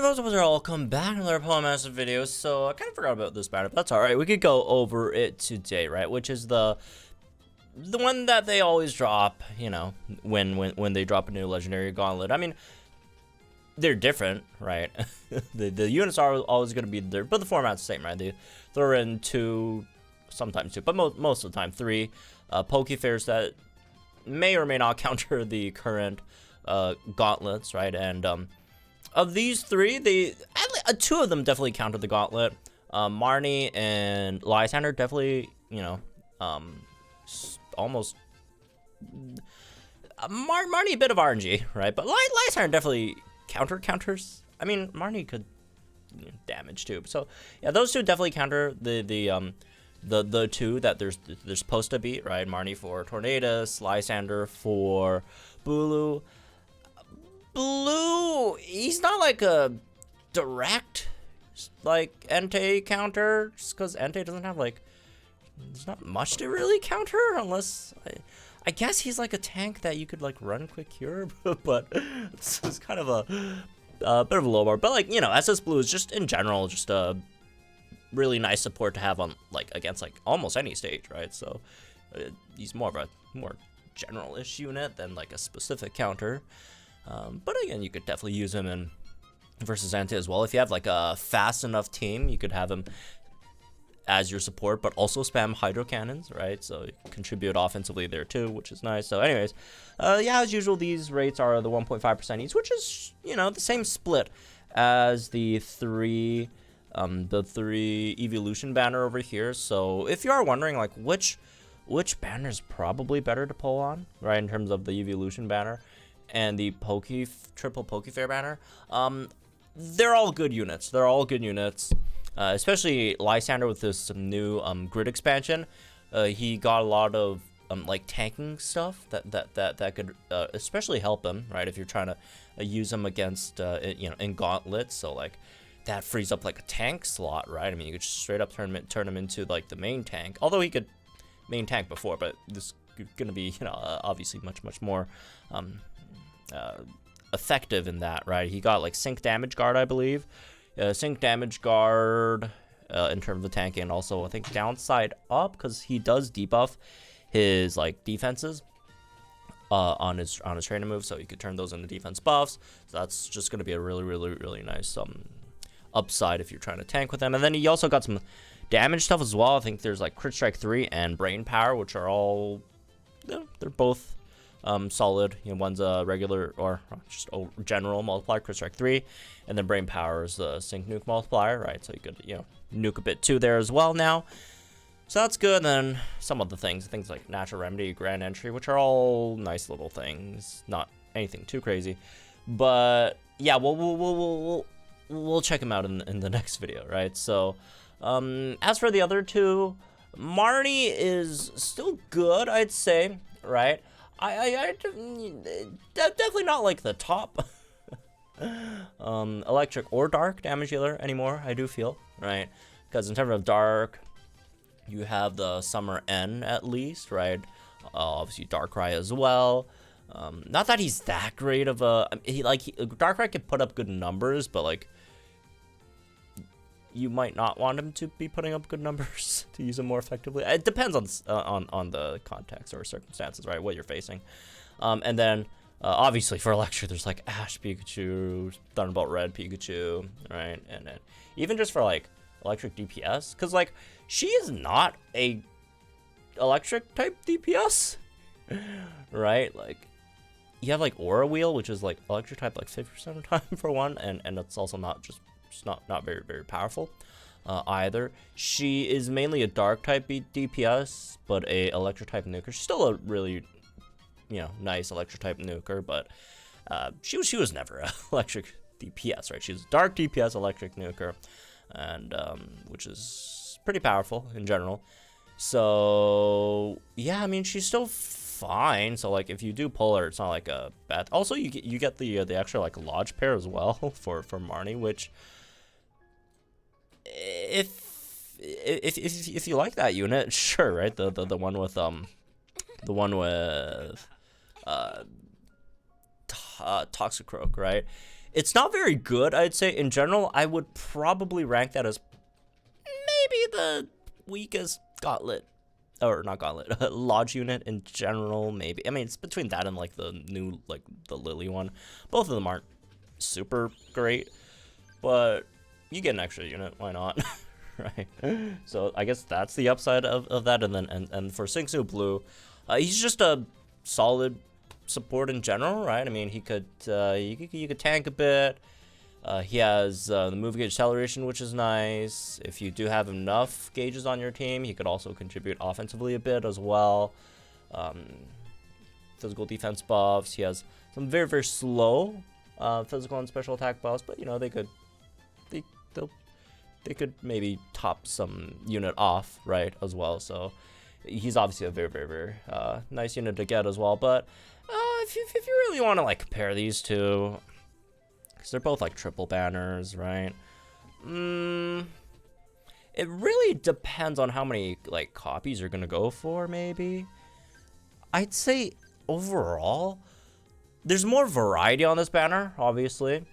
Hey, those of us are all come back to another Pokemaster video. So I kind of forgot about this banner, but that's all right. We could go over it today, right? Which is the one that they always drop, you know, when they drop a new legendary gauntlet. I mean, they're different, right? the units are always going to be there, but the format's the same, right? They throw in two, sometimes two, but most of the time three Pokefairs that may or may not counter the current gauntlets, right? And of these three, two of them definitely counter the gauntlet. Marnie and Lysandre definitely, you know, almost Marnie a bit of RNG, right? But Lysandre definitely counters. I mean, Marnie could damage too. So yeah, those two definitely counter the two that they're supposed to beat, right? Marnie for Tornadus, Lysandre for Bulu. Blue, he's not like a direct like Entei counter, just because Entei doesn't have like, there's not much to really counter unless I guess he's like a tank that you could like run quick cure, but it's kind of a bit of a low bar. But like, you know, SS Blue is just in general just a really nice support to have on like against like almost any stage, right? So he's more of a more general-ish unit than like a specific counter. But again, you could definitely use him in versus Entei as well. If you have like a fast enough team, you could have him as your support, but also spam hydro cannons, right? So you contribute offensively there too, which is nice. So anyways, yeah, as usual, these rates are the 1.5% each, which is, you know, the same split as the three evolution banner over here. So if you are wondering like which banner is probably better to pull on, right, in terms of the evolution banner and the triple Pokefair banner, they're all good units. They're all good units, especially Lysandre with this new grid expansion. He got a lot of like tanking stuff that could especially help him, right? If you're trying to use him against you know, in gauntlets. So like that frees up like a tank slot, right? I mean, you could just straight up turn him into like the main tank. Although he could main tank before, but this is gonna be, you know, obviously much more effective in that, right? He got like sync damage guard, I believe. Sync damage guard in terms of tanking, and also I think downside up because he does debuff his like defenses on his training move, so you could turn those into defense buffs. So that's just gonna be a really nice upside if you're trying to tank with him. And then he also got some damage stuff as well. I think there's like Crit Strike 3 and Brain Power, which are all, they're both solid. You know, one's a regular or just a general multiplier, Crit Strike 3, and then Brain Power is the Sync Nuke multiplier, right? So you could, you know, nuke a bit too there as well now. So that's good. And then some of the things like Natural Remedy, Grand Entry, which are all nice little things, not anything too crazy. But yeah, we'll check them out in the next video, right? So as for the other two, Marnie is still good, I'd say, right? I definitely not like the top electric or dark damage dealer anymore, I do feel, right? Because in terms of dark, you have the Summer N at least, right? Obviously Darkrai as well. Not that he's that great of a, Darkrai can put up good numbers, but like you might not want him to be putting up good numbers to use him more effectively. It depends on the context or circumstances, right? What you're facing. And then obviously for Electric, there's like Ash Pikachu, Thunderbolt Red Pikachu, right? And then even just for like Electric DPS, because like she is not a Electric type DPS, right? Like you have like Aura Wheel, which is like Electric type like 50% of the time for one, and it's also not just not very powerful either. She is mainly a dark type DPS, but a electric type nuker. She's still a really, you know, nice electric type nuker, but she was never an electric DPS, right? She's a dark DPS electric nuker, and which is pretty powerful in general. So yeah, I mean, she's still fine. So like if you do pull her, it's not like a bad. Also, you get the extra like Lodge pair as well for Marnie, which if you like that unit, sure, right? The one with Toxicroak, right? It's not very good, I'd say. In general, I would probably rank that as maybe the weakest gauntlet, or not gauntlet, lodge unit in general, maybe. I mean, it's between that and like the new, like the Lily one. Both of them aren't super great, but you get an extra unit, why not? Right? So I guess that's the upside of that. And then and for Sygna Blue, he's just a solid support in general, right? I mean, he could you could tank a bit. He has the move gauge acceleration, which is nice. If you do have enough gauges on your team, he could also contribute offensively a bit as well. Physical defense buffs. He has some very, very slow physical and special attack buffs, but you know, they could maybe top some unit off, right, as well. So he's obviously a very, very, very nice unit to get as well. But if you really want to like compare these two, because they're both like triple banners, right? It really depends on how many like copies you're gonna go for. Maybe I'd say overall there's more variety on this banner, obviously,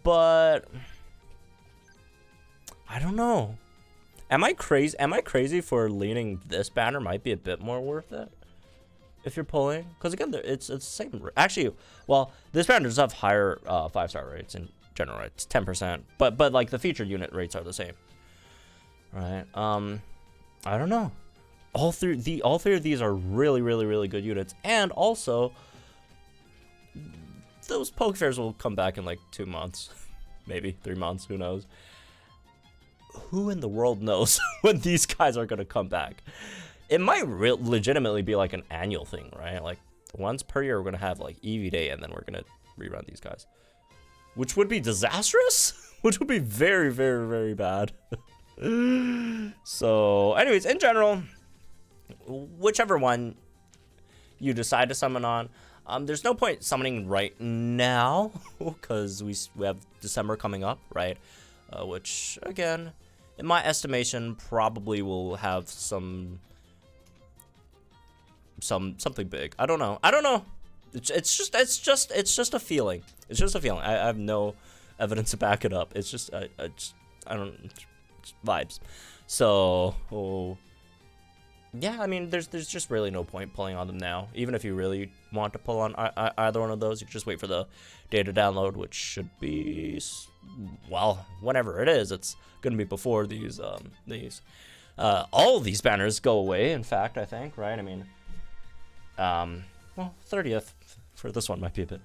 but I don't know. Am I crazy for leaning this banner might be a bit more worth it if you're pulling? Because again, it's the same. Actually, well, this banner does have higher 5-star rates in general. Right? It's 10%, but like the featured unit rates are the same, right? I don't know. All three of these are really, really, really good units, and also those Pokefairs will come back in like 2 months, maybe 3 months. Who knows? Who in the world knows when these guys are gonna come back? It might legitimately be like an annual thing, right? Like once per year, we're gonna have like Eevee Day, and then we're gonna rerun these guys, which would be disastrous. Which would be very, very, very bad. So, anyways, in general, whichever one you decide to summon on, there's no point summoning right now because we have December coming up, right? Which again, in my estimation, probably will have something big. I don't know. It's just a feeling. It's just a feeling. I have no evidence to back it up. It's just I don't, it's vibes. So yeah, I mean, there's just really no point pulling on them now. Even if you really want to pull on either one of those, you can just wait for the data download, which should be, well, whenever it is, it's going to be before these all of these banners go away. In fact, I think, right? I mean, well, 30th for this one might be a bit,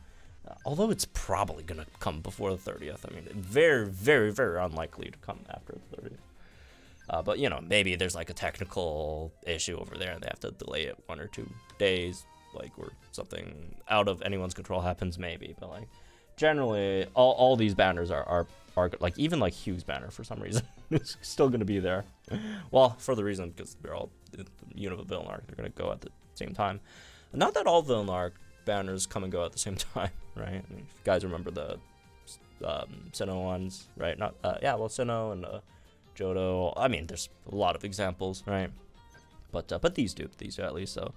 although it's probably going to come before the 30th. I mean, very, very, very unlikely to come after the 30th. But, you know, maybe there's like a technical issue over there and they have to delay it 1 or 2 days, like, or something out of anyone's control happens, maybe. But, like, generally, all these banners are like, even like Hugh's banner for some reason is still going to be there. Well, for the reason, because they're all unit of Villain Arc, they're going to go at the same time. Not that all Villain Arc banners come and go at the same time, right? I mean, if you guys remember the Sinnoh ones, right? Not, yeah, well, Sinnoh and Johto. I mean, there's a lot of examples, right? But these do at least. So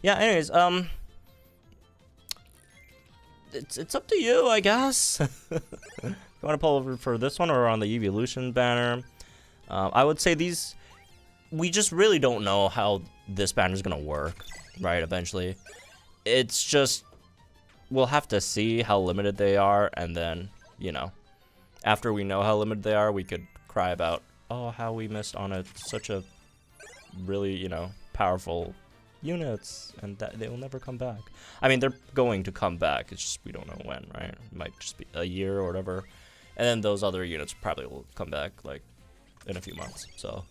yeah, anyways, it's up to you, I guess. You want to pull over for this one or on the Evolution banner? I would say these, we just really don't know how this banner is gonna work, right? Eventually, it's just, we'll have to see how limited they are, and then, you know, after we know how limited they are, we could cry about, oh, how we missed on such a really, you know, powerful units, and that they will never come back. I mean, they're going to come back. It's just we don't know when, right? It might just be a year or whatever, and then those other units probably will come back like in a few months. So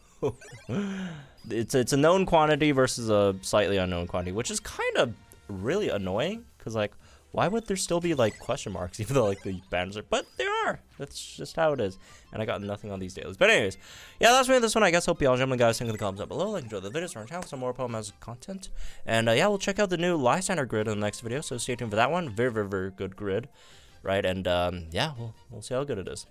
it's a known quantity versus a slightly unknown quantity, which is kind of really annoying because, like, why would there still be like question marks even though like the banners are, but there are. That's just how it is. And I got nothing on these dailies. But anyways, yeah, that's me this one. I guess hope y'all gentlemen guys think in the comments down below. Like, enjoy the videos, our channel for some more Pokemon content. And yeah, we'll check out the new Lysandre grid in the next video. So stay tuned for that one. Very, very, very good grid, right? And yeah, we'll see how good it is.